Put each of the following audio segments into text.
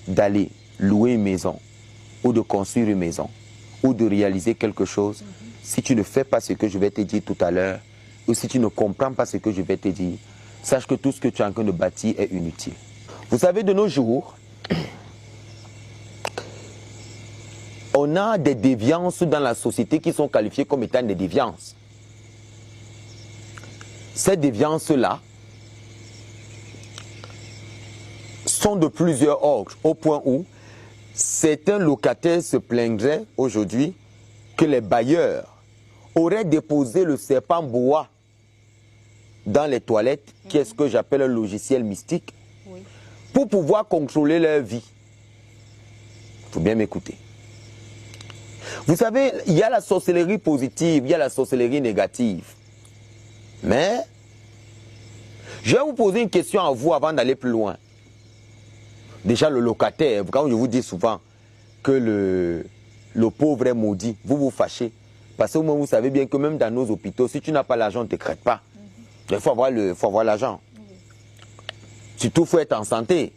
d'aller louer une maison ou de construire une maison ou de réaliser quelque chose, si tu ne fais pas ce que je vais te dire tout à l'heure ou si tu ne comprends pas ce que je vais te dire, sache que tout ce que tu es en train de bâtir est inutile. Vous savez, de nos jours, on a des déviances dans la société qui sont qualifiées comme étant des déviances. Ces déviances-là sont de plusieurs ordres, au point où certains locataires se plaindraient aujourd'hui que les bailleurs auraient déposé le serpent boa dans les toilettes, qui est ce que j'appelle un logiciel mystique, pour pouvoir contrôler leur vie. Il faut bien m'écouter. Vous savez, il y a la sorcellerie positive, il y a la sorcellerie négative. Mais, je vais vous poser une question à vous avant d'aller plus loin. Déjà, le locataire, quand je vous dis souvent que le pauvre est maudit, vous vous fâchez. Parce que vous savez bien que même dans nos hôpitaux, si tu n'as pas l'argent, ne te crête pas. Il faut avoir l'argent. Surtout, il faut être en santé.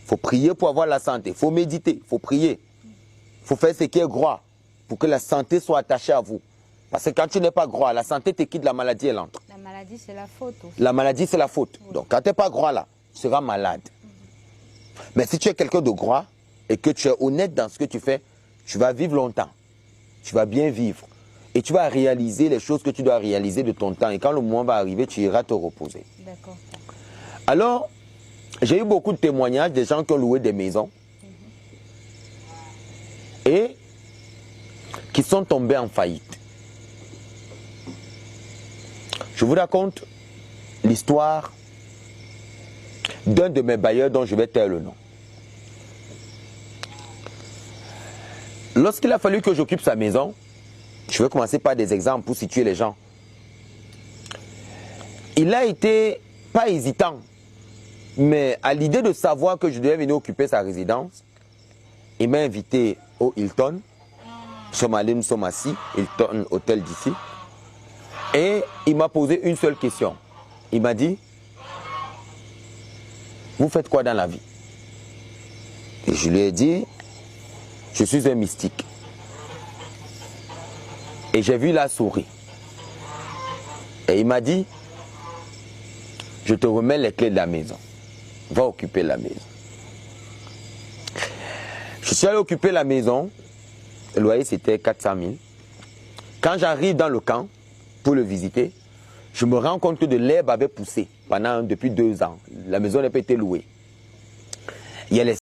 Il faut prier pour avoir la santé. Il faut méditer, il faut prier. Il faut faire ce qui est droit pour que la santé soit attachée à vous. Parce que quand tu n'es pas droit, la santé te quitte, la maladie, elle entre. La maladie, c'est la faute aussi. La maladie, c'est la faute. Oui. Donc, quand tu n'es pas droit là, tu seras malade. Mais si tu es quelqu'un de droit et que tu es honnête dans ce que tu fais, tu vas vivre longtemps. Tu vas bien vivre. Et tu vas réaliser les choses que tu dois réaliser de ton temps. Et quand le moment va arriver, tu iras te reposer. D'accord. Alors, j'ai eu beaucoup de témoignages des gens qui ont loué des maisons et qui sont tombés en faillite. Je vous raconte l'histoire d'un de mes bailleurs dont je vais taire le nom. Lorsqu'il a fallu que j'occupe sa maison, je vais commencer par des exemples pour situer les gens. Il a été pas hésitant, mais à l'idée de savoir que je devais venir occuper sa résidence, il m'a invité au Hilton. Nous sommes allés, nous sommes assis, Hilton, hôtel d'ici. Et il m'a posé une seule question. Il m'a dit, vous faites quoi dans la vie? Et je lui ai dit, je suis un mystique. Et j'ai vu la souris. Et il m'a dit, je te remets les clés de la maison. Va occuper la maison. Je suis allé occuper la maison. Le loyer, c'était 400 000. Quand j'arrive dans le camp pour le visiter, je me rends compte que de l'herbe avait poussé depuis 2 ans. La maison n'a pas été louée. Il y a les